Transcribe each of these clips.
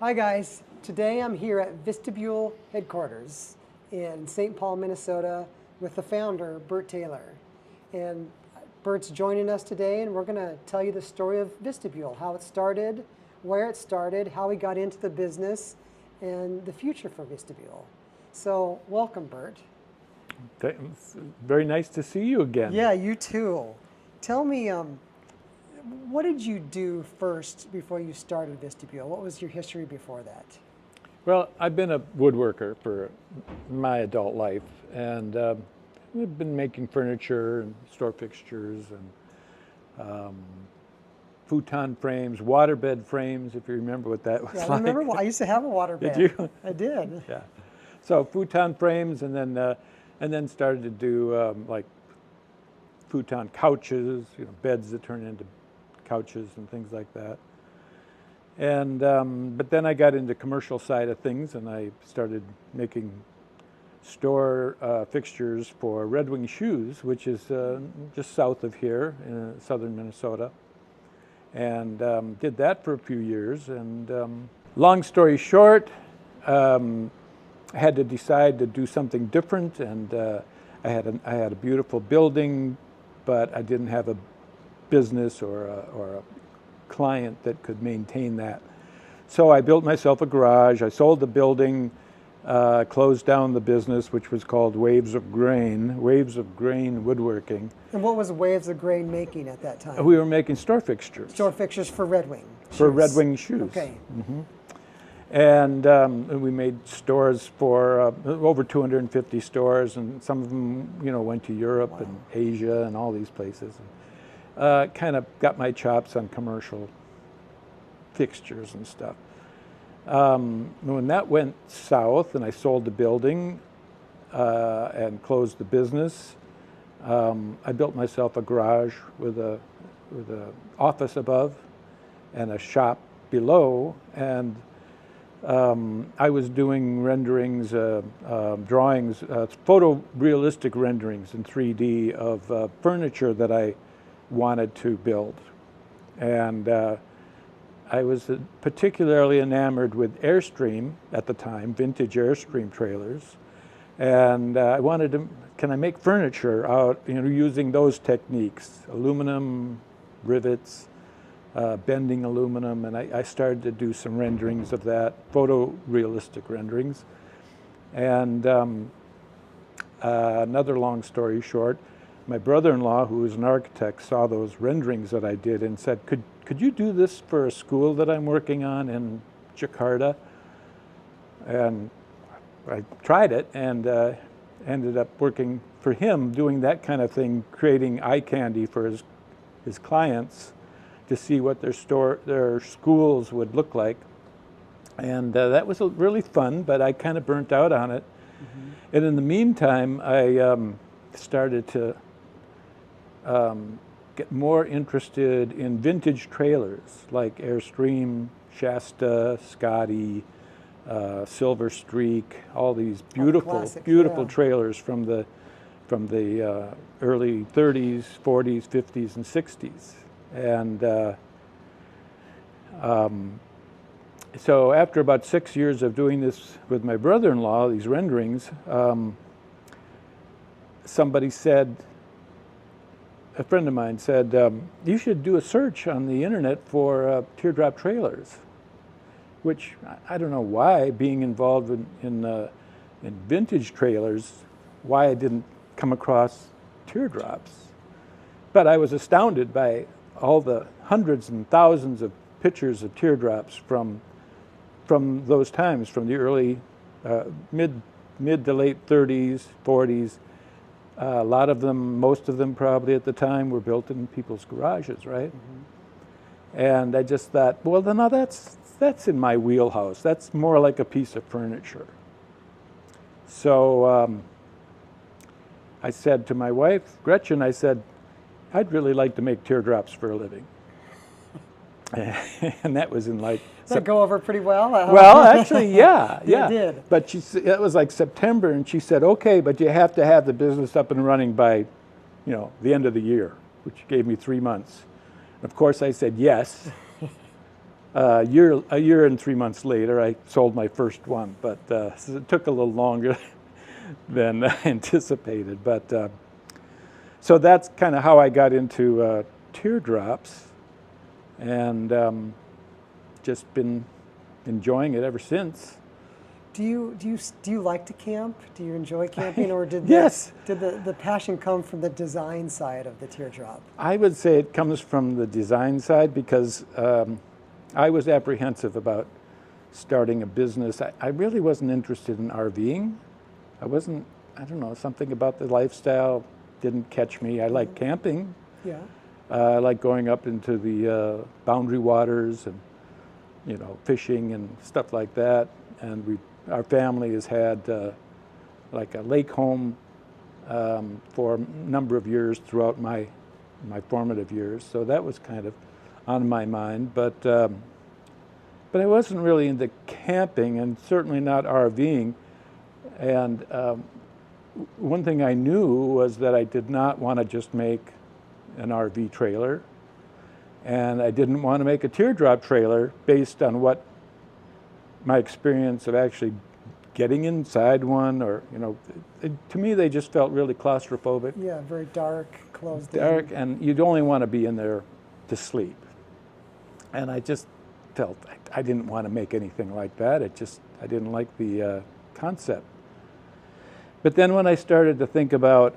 Hi guys, today I'm here at Vistabule headquarters in St. Paul, Minnesota with the founder, Bert Taylor. And Bert's joining us today and we're going to tell you the story of Vistabule, how it started, where it started, how we got into the business, and the future for Vistabule. So welcome, Bert. It's very nice to see you again. Yeah, you too. Tell me, what did you do first before you started Vistabule? What was your history before that? Well, I've been a woodworker for my adult life, and we've been making furniture and store fixtures and futon frames, waterbed frames, if you remember what that was Yeah, I like. remember. I used to have a waterbed. Did you? I did. Yeah. So futon frames, and then started to do like futon couches, beds that turn into couches and things like that. And but then I got into commercial side of things, and I started making store fixtures for Red Wing Shoes, which is just south of here in southern Minnesota. And did that for a few years. And long story short, I had to decide to do something different, and I had a beautiful building, but I didn't have a business or a client that could maintain that. So I built myself a garage. I sold the building, closed down the business, which was called Waves of Grain Woodworking. And what was Waves of Grain making at that time? We were making store fixtures. Store fixtures for Red Wing. For Red Wing Shoes. Okay. Mm-hmm. And we made stores for over 250 stores, and some of them, went to Europe and Asia and all these places. Kind of got my chops on commercial fixtures and stuff. When that went south and I sold the building and closed the business, I built myself a garage with a office above and a shop below, and I was doing renderings, drawings, photorealistic renderings in 3D of furniture that I wanted to build. And I was particularly enamored with Airstream at the time, vintage Airstream trailers. And I wanted to, can I make furniture out, using those techniques, aluminum rivets, bending aluminum, and I started to do some renderings of that, photorealistic renderings. And another long story short, my brother-in-law, who was an architect, saw those renderings that I did and said, could you do this for a school that I'm working on in Jakarta? And I tried it and ended up working for him, doing that kind of thing, creating eye candy for his clients to see what their schools would look like. And that was really fun, but I kind of burnt out on it. Mm-hmm. And in the meantime, I started to get more interested in vintage trailers like Airstream, Shasta, Scotty, Silver Streak, all these beautiful trailers from the early 30s, 40s, 50s, and 60s. And so after about 6 years of doing this with my brother-in-law, these renderings, somebody said, a friend of mine said, you should do a search on the internet for teardrop trailers, which I don't know why, being involved in vintage trailers, why I didn't come across teardrops. But I was astounded by all the hundreds and thousands of pictures of teardrops from those times, from the early mid to late 30s, 40s. A lot of them, most of them probably at the time, were built in people's garages, right? Mm-hmm. And I just thought, well, now that's in my wheelhouse. That's more like a piece of furniture. So I said to my wife, Gretchen, I said, I'd really like to make teardrops for a living. And that was in like... Did that go over pretty well? Well, actually, yeah. It did. But it was like September, and she said, okay, but you have to have the business up and running by, the end of the year, which gave me 3 months. And of course, I said yes. A year and 3 months later, I sold my first one, but so it took a little longer than anticipated. But so that's kind of how I got into teardrops, and just been enjoying it ever since. Do you like to camp? Do you enjoy camping, or did Yes. did the passion come from the design side of the teardrop? I would say it comes from the design side because I was apprehensive about starting a business. I really wasn't interested in RVing. I don't know, something about the lifestyle didn't catch me. I like camping. Yeah. I like going up into the boundary waters and, fishing and stuff like that. And our family has had like a lake home for a number of years throughout my formative years. So that was kind of on my mind. But I wasn't really into camping, and certainly not RVing. And one thing I knew was that I did not want to just make an RV trailer, and I didn't want to make a teardrop trailer based on what my experience of actually getting inside one, or to me they just felt really claustrophobic. Yeah, very dark, closed Dark, in. and you'd only want to be in there to sleep. And I just felt I didn't want to make anything like that. I didn't like the concept. But then when I started to think about,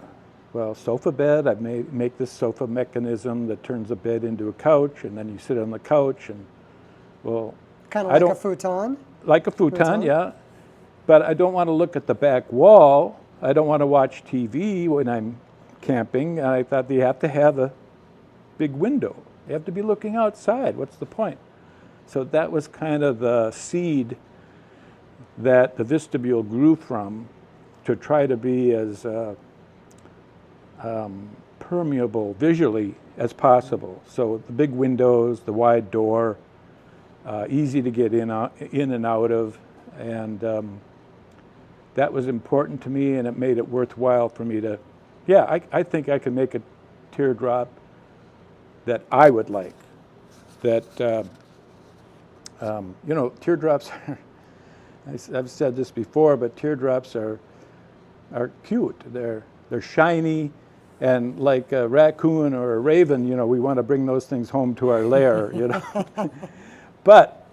well, sofa bed, I make this sofa mechanism that turns a bed into a couch, and then you sit on the couch, and well, Kind of like a futon? like a futon, yeah. But I don't want to look at the back wall. I don't want to watch TV when I'm camping. And I thought you have to have a big window. You have to be looking outside. What's the point? So that was kind of the seed that the Vistabule grew from, to try to be as permeable visually as possible. So the big windows, the wide door, easy to get in and out of, and that was important to me, and it made it worthwhile for me to, I think I can make a teardrop that I would like. That teardrops are, I've said this before, but teardrops are cute. They're shiny, and like a raccoon or a raven, we want to bring those things home to our lair, But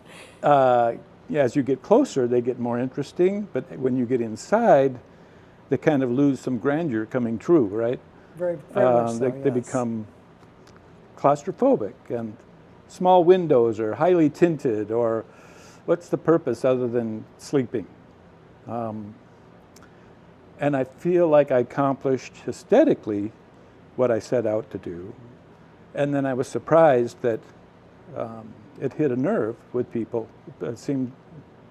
as you get closer, they get more interesting. But when you get inside, they kind of lose some grandeur coming true, right? Very much so, they become claustrophobic, and small windows are highly tinted, or what's the purpose other than sleeping? And I feel like I accomplished aesthetically what I set out to do. And then I was surprised that it hit a nerve with people. It seemed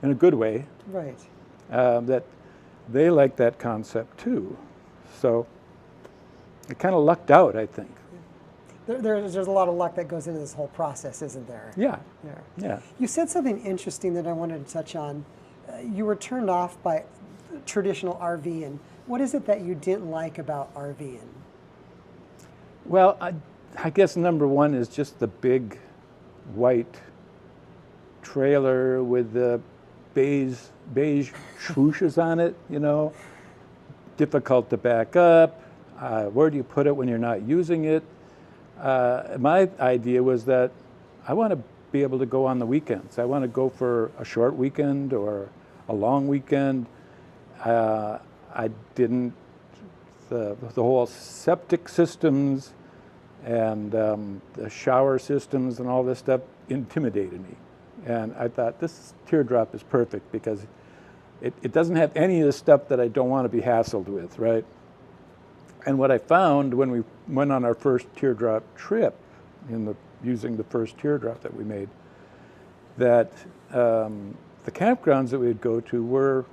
in a good way. Right. That they like that concept too. So I kind of lucked out, I think. There's a lot of luck that goes into this whole process, isn't there? Yeah. Yeah. You said something interesting that I wanted to touch on. You were turned off by traditional RVing. What is it that you didn't like about RVing? Well, I guess number one is just the big white trailer with the beige swooshes on it, difficult to back up. Where do you put it when you're not using it? My idea was that I want to be able to go on the weekends. I want to go for a short weekend or a long weekend. I didn't, the whole septic systems and the shower systems and all this stuff intimidated me. And I thought this teardrop is perfect because it doesn't have any of the stuff that I don't want to be hassled with, right? And what I found when we went on our first teardrop trip, using the first teardrop that we made, that the campgrounds that we'd go to were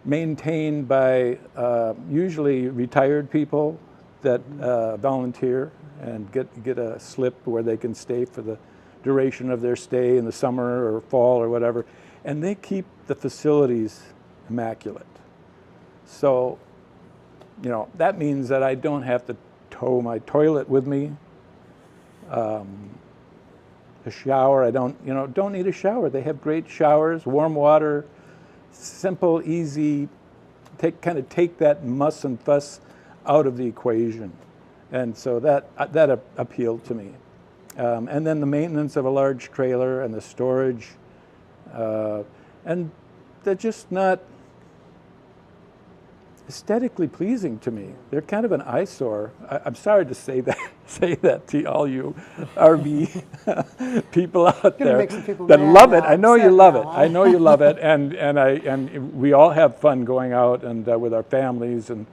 maintained by usually retired people that volunteer and get a slip where they can stay for the duration of their stay in the summer or fall or whatever, and they keep the facilities immaculate. So, that means that I don't have to tow my toilet with me. a shower. I don't need a shower. They have great showers, warm water, simple, easy. Take that muss and fuss out of the equation, and so that appealed to me. And then the maintenance of a large trailer and the storage, and they're just not aesthetically pleasing to me. They're kind of an eyesore. I'm sorry to say that to all you RV people out there that love it. I know you love it. I know you love it, and we all have fun going out and with our families and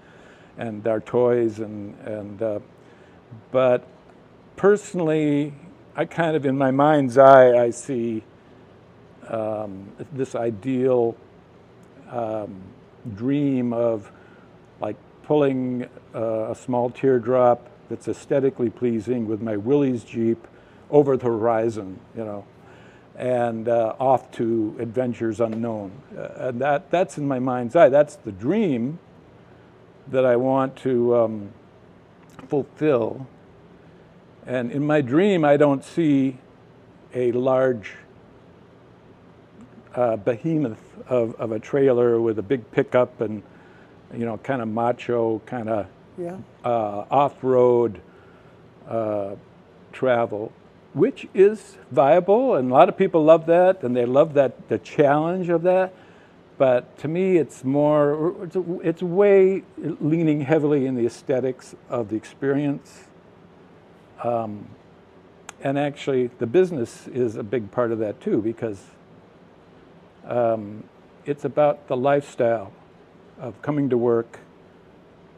our toys but personally, I kind of, in my mind's eye, I see this ideal dream of like pulling a small teardrop that's aesthetically pleasing with my Willys Jeep over the horizon, and off to adventures unknown. And that's in my mind's eye. That's the dream that I want to fulfill. And in my dream, I don't see a large behemoth of a trailer with a big pickup and, kind of macho, kind of off-road travel, which is viable, and a lot of people love that, and they love the challenge of that. But to me, it's way leaning heavily in the aesthetics of the experience. And actually, the business is a big part of that too, because it's about the lifestyle of coming to work,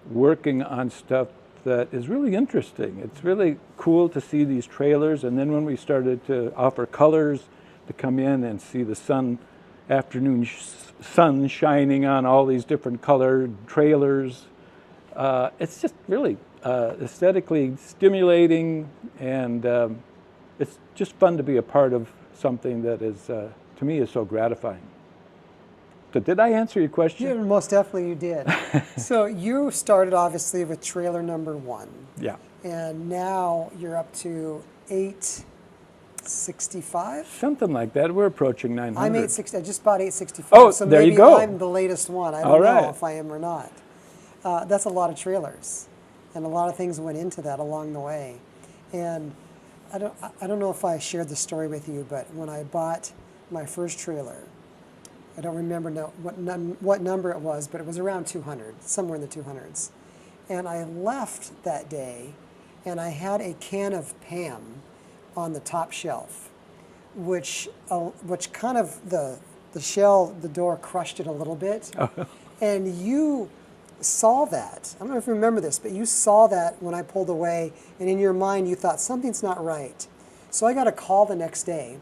working on stuff that is really interesting. It's really cool to see these trailers, and then when we started to offer colors, to come in and see the afternoon sun shining on all these different colored trailers, it's just really aesthetically stimulating, and it's just fun to be a part of something that is, to me, is so gratifying. So did I answer your question? Yeah, most definitely you did. So you started obviously with trailer number 1. Yeah. And now you're up to 865? Something like that. We're approaching 900. I'm 860. I just bought 865. Oh, so there maybe you go. I'm the latest one. I don't know if I am or not. That's a lot of trailers, and a lot of things went into that along the way. And I don't know if I shared the story with you, but when I bought my first trailer, I don't remember what number it was, but it was around 200, somewhere in the 200s. And I left that day, and I had a can of Pam on the top shelf, which kind of the door crushed it a little bit. And you saw that. I don't know if you remember this, but you saw that when I pulled away, and in your mind you thought something's not right. So I got a call the next day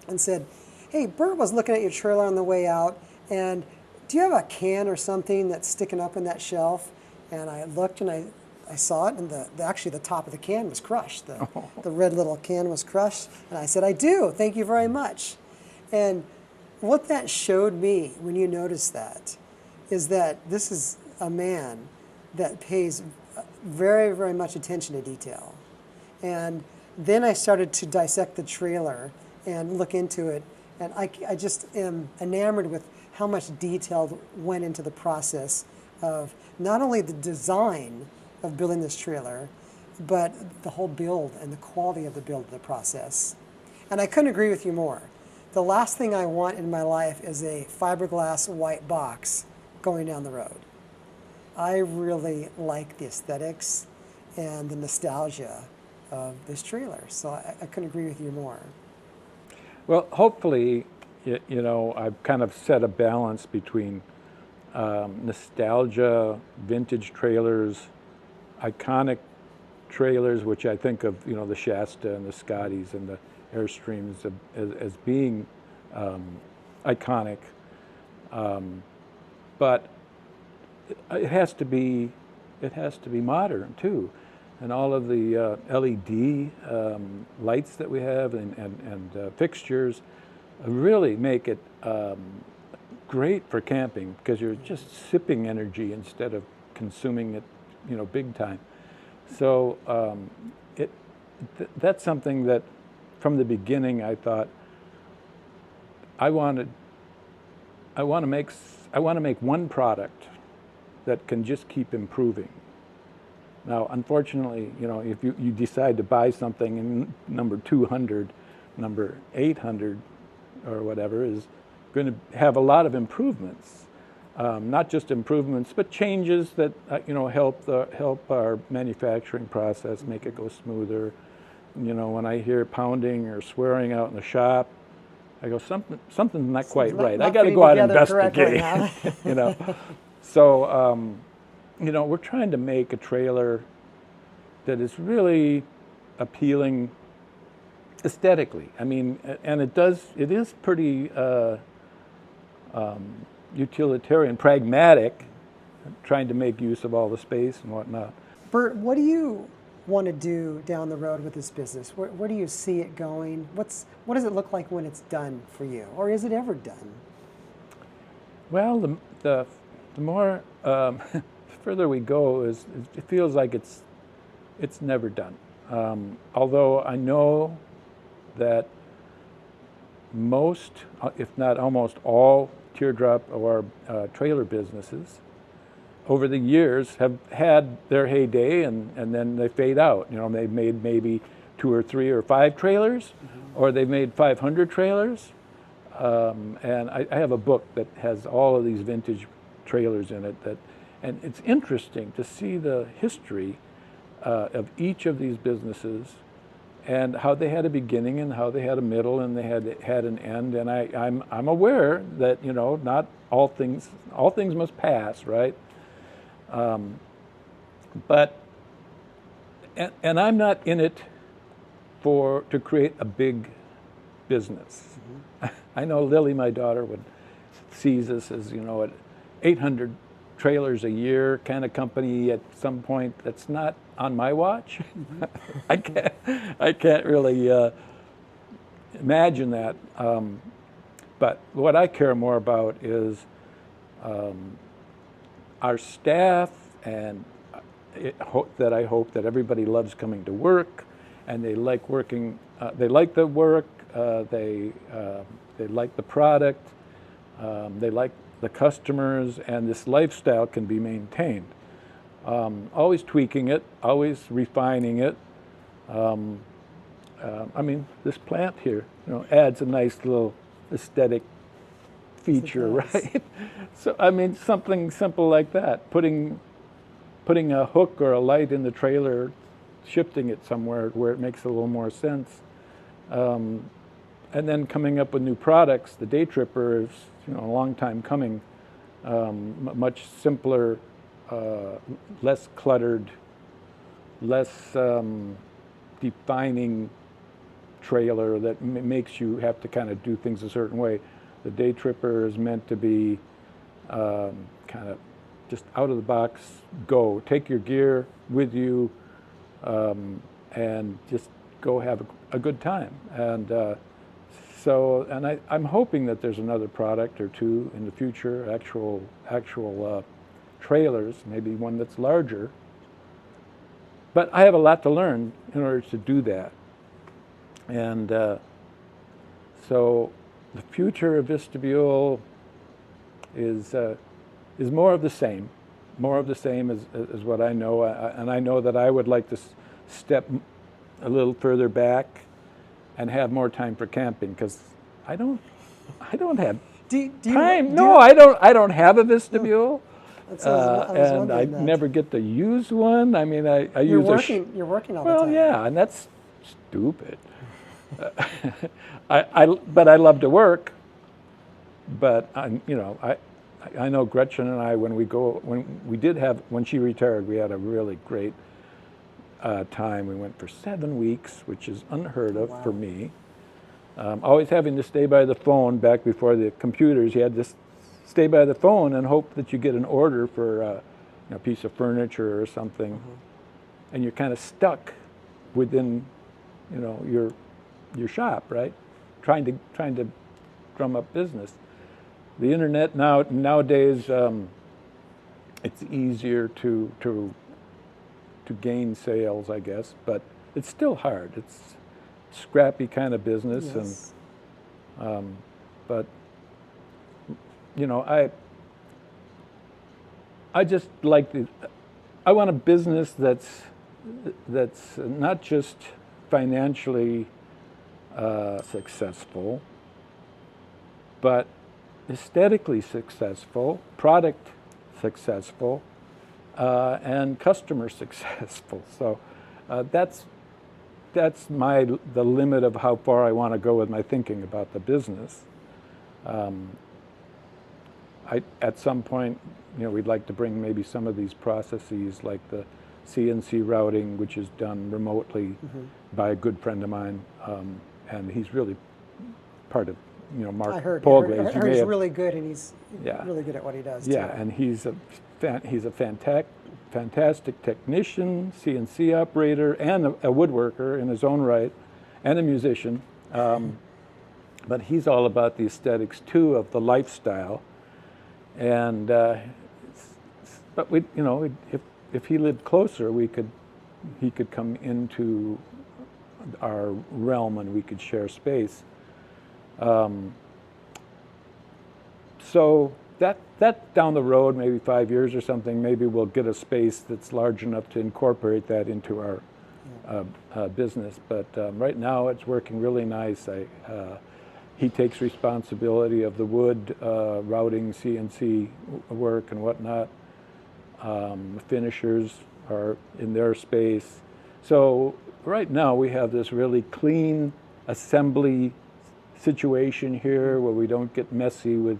and said, "Hey, Bert was looking at your trailer on the way out, and do you have a can or something that's sticking up in that shelf?" And I looked, and I saw it, and actually the top of the can was crushed. The red little can was crushed. And I said, "I do, thank you very much." And what that showed me when you noticed that is that this is a man that pays very, very much attention to detail. And then I started to dissect the trailer and look into it, and I just am enamored with how much detail went into the process of not only the design of building this trailer, but the whole build and the quality of the build of the process. And I couldn't agree with you more. The last thing I want in my life is a fiberglass white box going down the road. I really like the aesthetics and the nostalgia of this trailer, so I couldn't agree with you more. Well, hopefully, I've kind of set a balance between nostalgia, vintage trailers, iconic trailers, which I think of, the Shasta and the Scotties and the Airstreams as being iconic, but it has to be modern too, and all of the LED lights that we have and fixtures really make it great for camping, because you're just sipping energy instead of consuming it, big time. So that's something that from the beginning, I thought I want to make one product that can just keep improving. Now, unfortunately, if you decide to buy something and number 200, number 800, or whatever is going to have a lot of improvements, not just improvements, but changes that help our manufacturing process, make it go smoother. When I hear pounding or swearing out in the shop, I go, something's not quite right. I got to go out and investigate. So we're trying to make a trailer that is really appealing aesthetically. I mean, and it is pretty utilitarian, pragmatic, trying to make use of all the space and whatnot. Bert, what do you want to do down the road with this business? Where do you see it going? What does it look like when it's done for you, or is it ever done? Well, the more further we go, it feels like it's never done. Although I know that most, if not almost all, teardrop or trailer businesses over the years have had their heyday and then they fade out. They've made maybe 2 or 3 or 5 trailers, or they've made 500 trailers. And I have a book that has all of these vintage trailers in it, and it's interesting to see the history of each of these businesses and how they had a beginning and how they had a middle and they had an end. And I'm aware that not all things must pass, right? But I'm not in it to create a big business. I know Lily, my daughter, sees us as at 800 trailers a year kind of company at some point. That's not on my watch. I can't really imagine that. But what I care more about is our staff, and that I hope that everybody loves coming to work, and they like working. They like the work. They like the product. They like the customers, and this lifestyle can be maintained. Always tweaking it, always refining it. I mean, this plant here, adds a nice little aesthetic feature, right? So, I mean, something simple like that, putting a hook or a light in the trailer, shifting it somewhere where it makes a little more sense. And then coming up with new products. The Day Tripper is, a long time coming. Much simpler, less cluttered, less defining trailer that makes you have to kind of do things a certain way. The Day Tripper is meant to be kind of just out of the box, go. Take your gear with you and just go have a good time. And I'm hoping that there's another product or two in the future, actual trailers, maybe one that's larger. But I have a lot to learn in order to do that. And so the future of Vistabule is more of the same. More of the same is what I know. And I know that I would like to step a little further back and have more time for camping, because I don't have time. I don't have a Vistibule, and I never get to use one. I mean, you're working all the time. Well, yeah, and that's stupid. But I love to work. But I know Gretchen and I, when she retired, we had a really great time. We went for 7 weeks, which is unheard of for me. Always having to stay by the phone. Back before the computers, you had to stay by the phone and hope that you get an order for a piece of furniture or something, and you're kind of stuck within your shop, right? Trying to drum up business. The internet nowadays, it's easier to gain sales, I guess, but it's still hard. It's scrappy kind of business, Yes. but you know, I just like I want a business that's not just financially successful, but aesthetically successful, product successful, and customer successful. So that's the limit of how far I want to go with my thinking about the business. At some point, you know, we'd like to bring maybe some of these processes, like the CNC routing, which is done remotely by a good friend of mine, and he's really part of, you know, Mark Polglaze. I heard he's really good, and he's really good at what he does. Yeah, too. and he's a fantastic technician, CNC operator, and a woodworker in his own right, and a musician. But he's all about the aesthetics too of the lifestyle. And but we, you know, if he lived closer, he could come into our realm and we could share space. So that down the road, maybe 5 years or something, maybe we'll get a space that's large enough to incorporate that into our business. But right now, it's working really nice. He takes responsibility of the wood routing, CNC work and whatnot. Finishers are in their space. So right now we have this really clean assembly situation here where we don't get messy with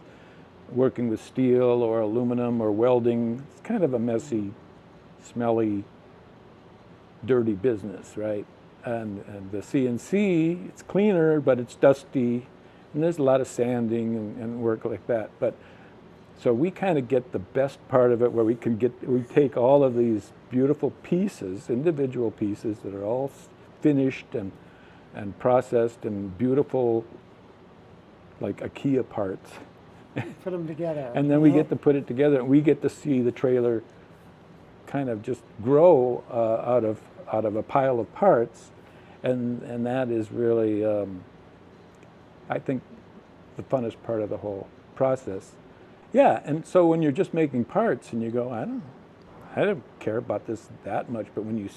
working with steel or aluminum or welding. It's kind of a messy, smelly, dirty business, right? And the CNC, it's cleaner, but it's dusty. And there's a lot of sanding and work like that. But so we kind of get the best part of it, where we take all of these beautiful pieces, individual pieces that are all finished and processed and beautiful, like IKEA parts. Put them together. And then we get to put it together, and we get to see the trailer kind of just grow out of a pile of parts, and that is really, I think, the funnest part of the whole process. Yeah, and so when you're just making parts and you go, I don't care about this that much, but when you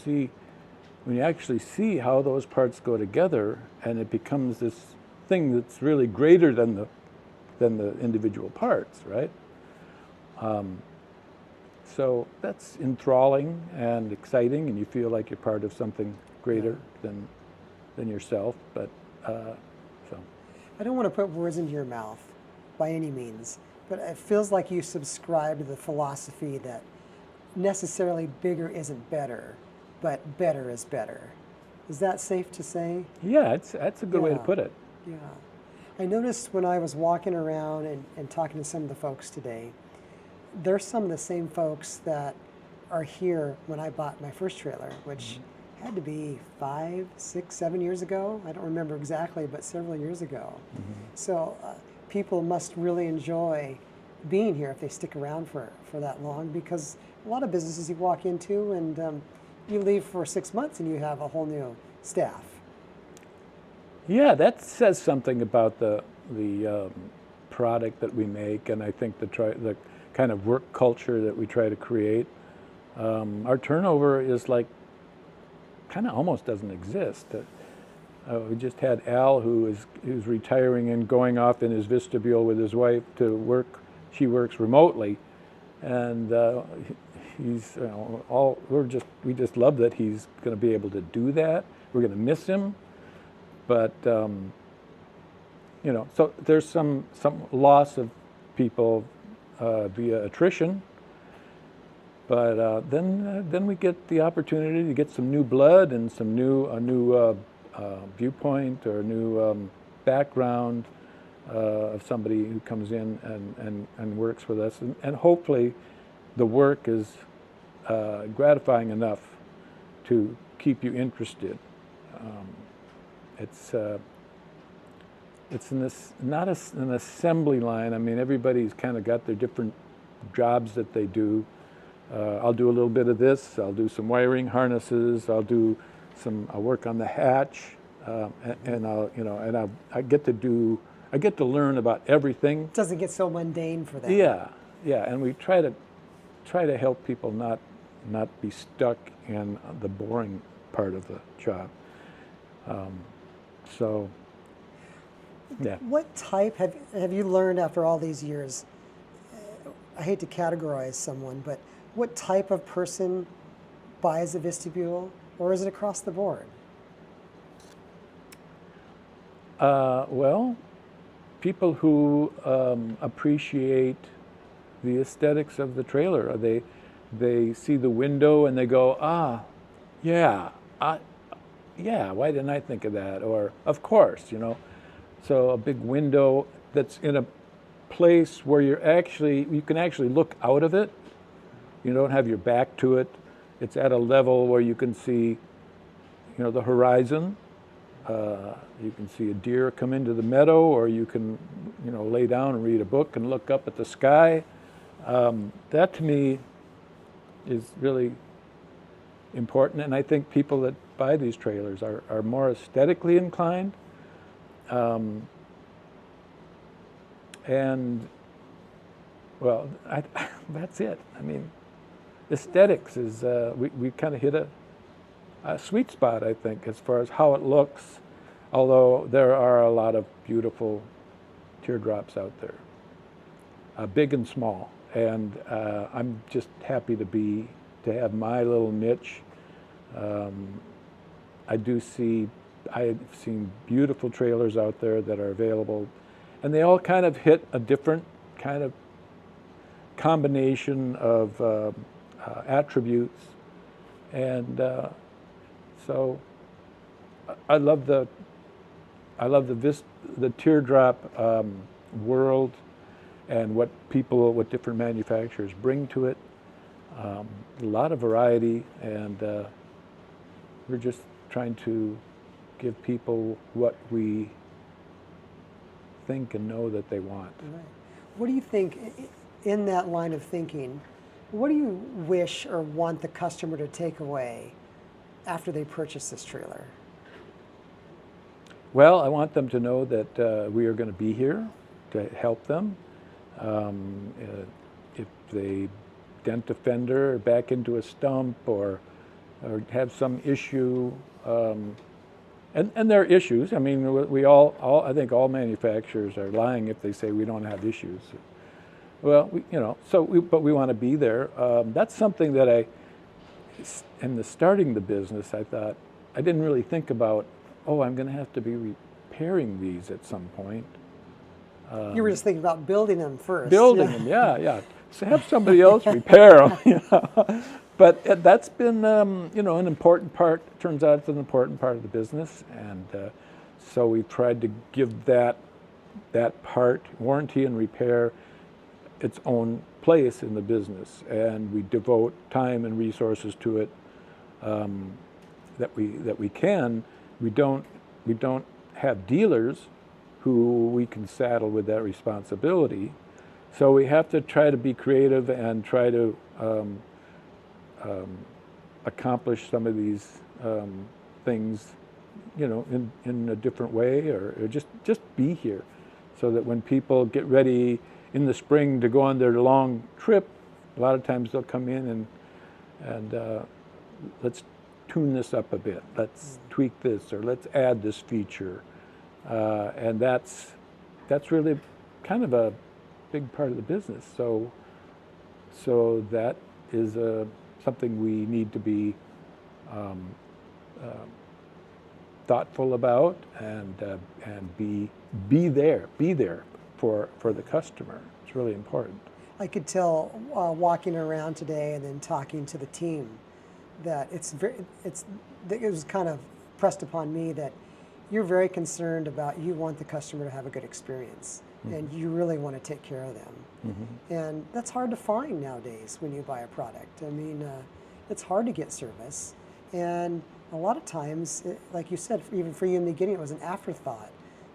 actually see how those parts go together, and it becomes this thing that's really greater than the individual parts, right? So that's enthralling and exciting, and you feel like you're part of something greater than yourself. But so I don't want to put words into your mouth by any means, but it feels like you subscribe to the philosophy that necessarily bigger isn't better, but better is better. Is that safe to say? Yeah, that's a good way to put it. Yeah. I noticed when I was walking around and talking to some of the folks today, there's some of the same folks that are here when I bought my first trailer, which had to be 5, 6, 7 years ago. I don't remember exactly, but several years ago. So people must really enjoy being here if they stick around for that long, because a lot of businesses you walk into and you leave for 6 months and you have a whole new staff. Yeah, that says something about the product that we make, and I think the kind of work culture that we try to create. Our turnover is like kind of almost doesn't exist. We just had Al, who's retiring and going off in his vestibule with his wife to work. She works remotely, and he's we just love that he's going to be able to do that. We're going to miss him, but you know, so there's some loss of people via attrition. But then we get the opportunity to get some new blood and some a new viewpoint or a new background of somebody who comes in and works with us, and hopefully the work is gratifying enough to keep you interested. It's not an assembly line. I mean, everybody's kind of got their different jobs that they do. I'll do a little bit of this. I'll do some wiring harnesses. I'll work on the hatch. and I get to learn about everything. It doesn't get so mundane for them. Yeah, and we try to help people not be stuck in the boring part of the job. So, yeah. What type have you learned after all these years? I hate to categorize someone, but what type of person buys a Vistabule, or is it across the board? Well, people who appreciate the aesthetics of the trailer. They see the window and they go, yeah, why didn't I think of that? Or, of course, So a big window that's in a place where you can actually look out of it. You don't have your back to it. It's at a level where you can see, the horizon. You can see a deer come into the meadow, or you can, lay down and read a book and look up at the sky. That to me is really important, and I think people that buy these trailers are more aesthetically inclined. And well, that's it. I mean, aesthetics is we kind of hit a sweet spot, I think, as far as how it looks. Although there are a lot of beautiful teardrops out there, big and small, and I'm just happy to have my little niche. I've seen beautiful trailers out there that are available, and they all kind of hit a different kind of combination of attributes, and so I love the teardrop world and what different manufacturers bring to it. A lot of variety, and we're just trying to give people what we think and know that they want. Right. What do you think, in that line of thinking, what do you wish or want the customer to take away after they purchase this trailer? Well, I want them to know that we are going to be here to help them. If they dent a fender or back into a stump or have some issue, and there are issues. I mean, I think all manufacturers are lying if they say we don't have issues. Well, but we want to be there. That's something that in starting the business, I thought, I didn't really think about, I'm going to have to be repairing these at some point. You were just thinking about building them first. Building them, yeah. So have somebody else repair them. But that's been, an important part. Turns out it's an important part of the business, and so we've tried to give that part, warranty and repair, its own place in the business, and we devote time and resources to it that we can. We don't have dealers who we can saddle with that responsibility, so we have to try to be creative and try to accomplish some of these things, in a different way, or just be here, so that when people get ready in the spring to go on their long trip, a lot of times they'll come in and let's tune this up a bit, let's tweak this, or let's add this feature, and that's really kind of a big part of the business. So that is something we need to be thoughtful about, and be there for the customer. It's really important. I could tell walking around today and then talking to the team that it was kind of pressed upon me that you're very concerned about, you want the customer to have a good experience, and you really want to take care of them. And that's hard to find nowadays when you buy a product. I mean, it's hard to get service, and a lot of times, like you said, even for you in the beginning, it was an afterthought,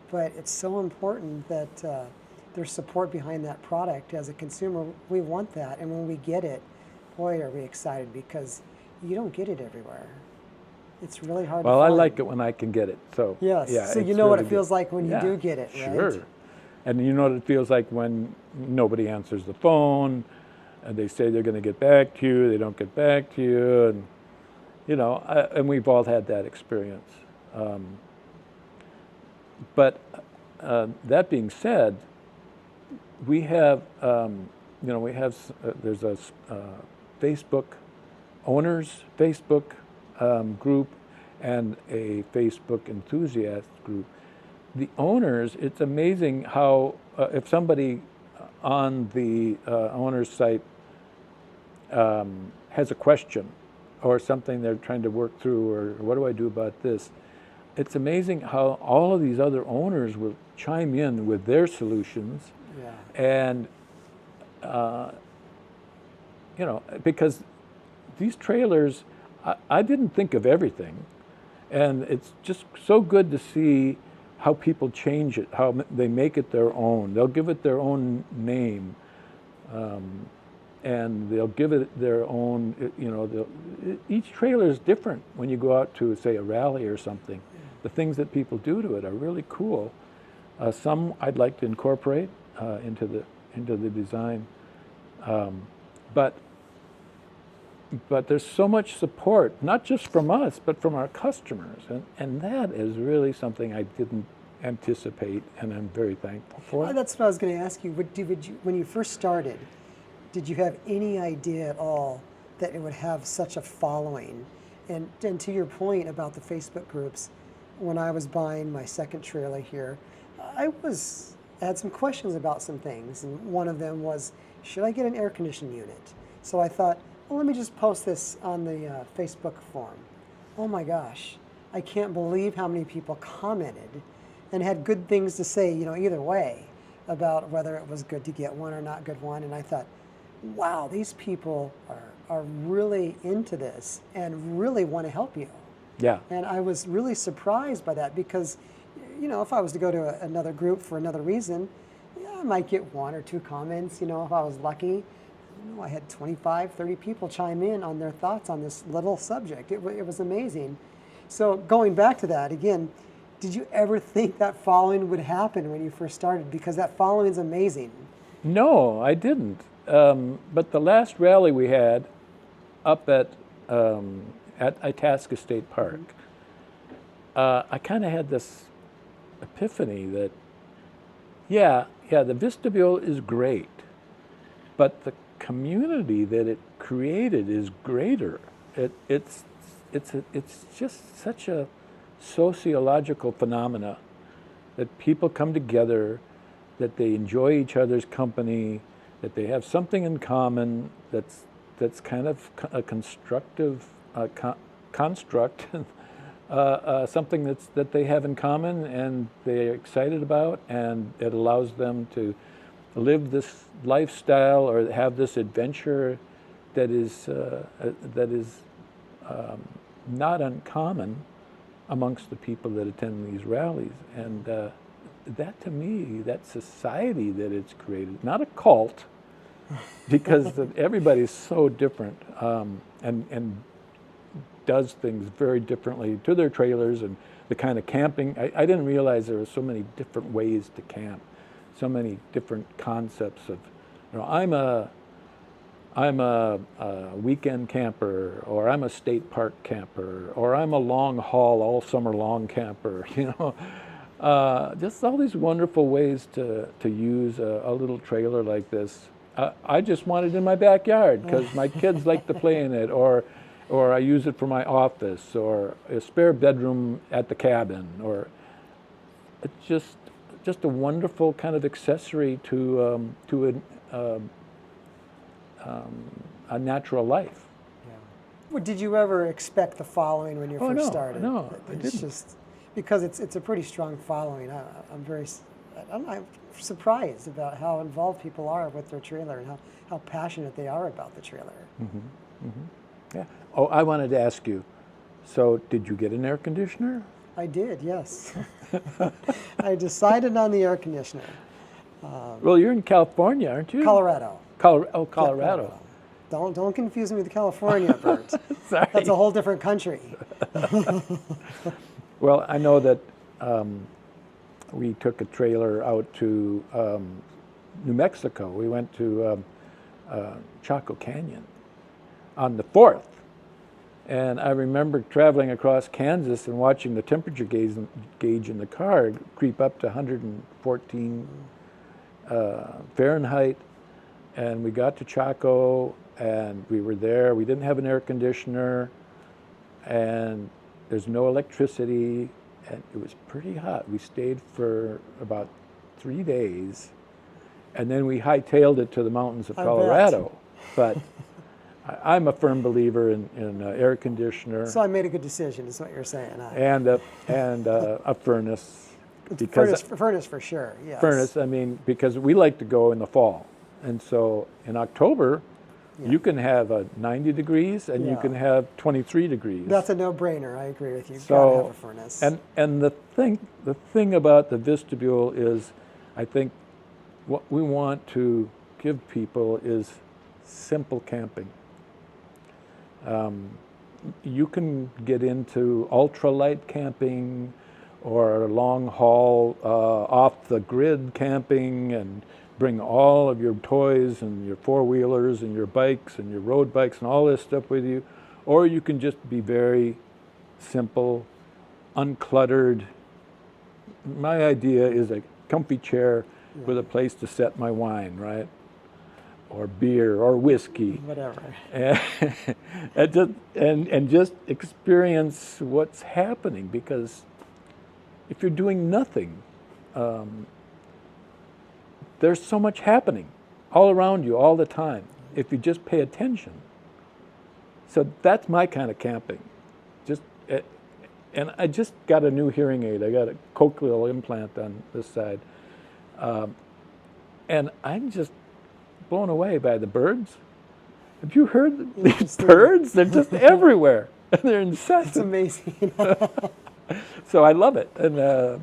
but it's so important that there's support behind that product. As a consumer, we want that, and when we get it, boy, are we excited, because you don't get it everywhere. It's really hard Well, to I find. like it when I can get it. So Yes. yeah, So you it's know what really it feels good. like when you Yeah, do get it, right? Sure. And you know what it feels like when nobody answers the phone, and they say they're going to get back to you, they don't get back to you, and and we've all had that experience. But that being said, we have, there's a Facebook owners Facebook group and a Facebook enthusiast group. The owners, it's amazing how if somebody on the owner's site has a question or something they're trying to work through, or what do I do about this? It's amazing how all of these other owners will chime in with their solutions. Yeah. And, because these trailers, I didn't think of everything. And it's just so good to see how people change it, how they make it their own. They'll give it their own name. And they'll give it their own, each trailer is different when you go out to, say, a rally or something. The things that people do to it are really cool. Some I'd like to incorporate into the design. But there's so much support, not just from us, but from our customers. And that is really something I didn't anticipate, and I'm very thankful for. That's what I was going to ask you. When you first started, did you have any idea at all that it would have such a following? And to your point about the Facebook groups, when I was buying my second trailer here, I had some questions about some things. And one of them was, should I get an air conditioning unit? So I thought, well, let me just post this on the Facebook forum. Oh my gosh, I can't believe how many people commented and had good things to say, either way, about whether it was good to get one or not good one. And I thought, wow, these people are really into this and really want to help you. Yeah. And I was really surprised by that because, if I was to go to another group for another reason, I might get one or two comments, if I was lucky. I had 25, 30 people chime in on their thoughts on this little subject. It was amazing. So going back to that, again, did you ever think that following would happen when you first started? Because that following is amazing. No, I didn't. But the last rally we had up at Itasca State Park, I kind of had this epiphany that, the vestibule is great, but the community that it created is greater. It's just such a sociological phenomena that people come together, that they enjoy each other's company, that they have something in common that's kind of a constructive construct, something that they have in common and they're excited about, and it allows them to live this lifestyle or have this adventure that is not uncommon amongst the people that attend these rallies. And that, to me, that society that it's created, not a cult, because everybody's so different and does things very differently to their trailers and the kind of camping. I didn't realize there were so many different ways to camp, so many different concepts of, I'm a weekend camper, or I'm a state park camper, or I'm a long haul, all summer long camper, just all these wonderful ways to use a little trailer like this. I just want it in my backyard because my kids like to play in it, or I use it for my office, or a spare bedroom at the cabin, or it's just a wonderful kind of accessory to a natural life. Yeah. Well, did you ever expect the following when you first started? No, I didn't. Just because it's a pretty strong following. I'm surprised about how involved people are with their trailer and how passionate they are about the trailer. Mm-hmm. Mm-hmm. Yeah. Oh, I wanted to ask you, so did you get an air conditioner? I did, yes. I decided on the air conditioner. Well, you're in California, aren't you? Colorado. Colorado. Don't confuse me with California, Bert. Sorry. That's a whole different country. Well, I know that we took a trailer out to New Mexico. We went to Chaco Canyon on the 4th. And I remember traveling across Kansas and watching the temperature gauge in the car creep up to 114 Fahrenheit. And we got to Chaco, and we were there. We didn't have an air conditioner, and there's no electricity, and it was pretty hot. We stayed for about 3 days, and then we hightailed it to the mountains of Colorado. But I'm a firm believer in air conditioner. So I made a good decision, is what you're saying. And a furnace. Furnace for sure, yes. Furnace, I mean, because we like to go in the fall. And so in October, you can have 90 degrees and you can have 23 degrees. That's a no-brainer. I agree with you. You've So, got to have a furnace. And the thing about the Vistabule is, I think what we want to give people is simple camping. You can get into ultralight camping or long haul off the grid camping and bring all of your toys and your four-wheelers and your bikes and your road bikes and all this stuff with you, or you can just be very simple, uncluttered. My idea is a comfy chair with a place to set my wine, right? Or beer or whiskey. Whatever. And just experience what's happening, because if you're doing nothing, there's so much happening all around you all the time if you just pay attention. So that's my kind of camping. And I just got a new hearing aid. I got a cochlear implant on this side. And I'm just blown away by the birds. Have you heard these birds? They're just everywhere. They're incessant. It's amazing. So I love it. And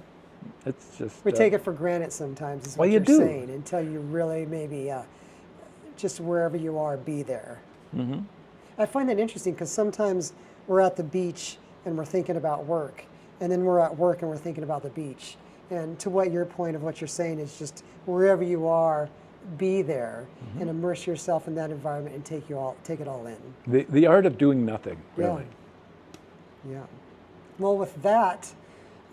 it's just... We take it for granted sometimes, is what Well, you you're do. saying, until you really maybe just wherever you are, be there. Mm-hmm. I find that interesting because sometimes we're at the beach and we're thinking about work, and then we're at work and we're thinking about the beach. And to what your point of what you're saying is just wherever you are, be there and immerse yourself in that environment and take it all in. The art of doing nothing, really. Yeah. Well, with that,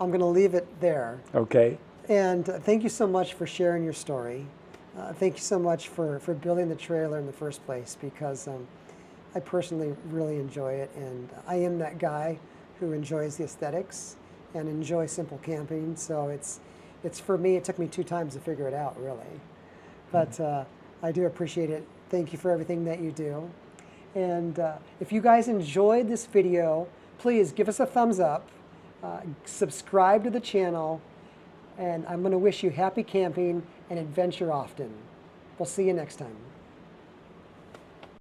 I'm going to leave it there. Okay. And thank you so much for sharing your story. Thank you so much for building the trailer in the first place, because I personally really enjoy it, and I am that guy who enjoys the aesthetics and enjoys simple camping. So it's for me, it took me 2 times to figure it out, really. But I do appreciate it. Thank you for everything that you do. And if you guys enjoyed this video, please give us a thumbs up, subscribe to the channel, and I'm going to wish you happy camping and adventure often. We'll see you next time.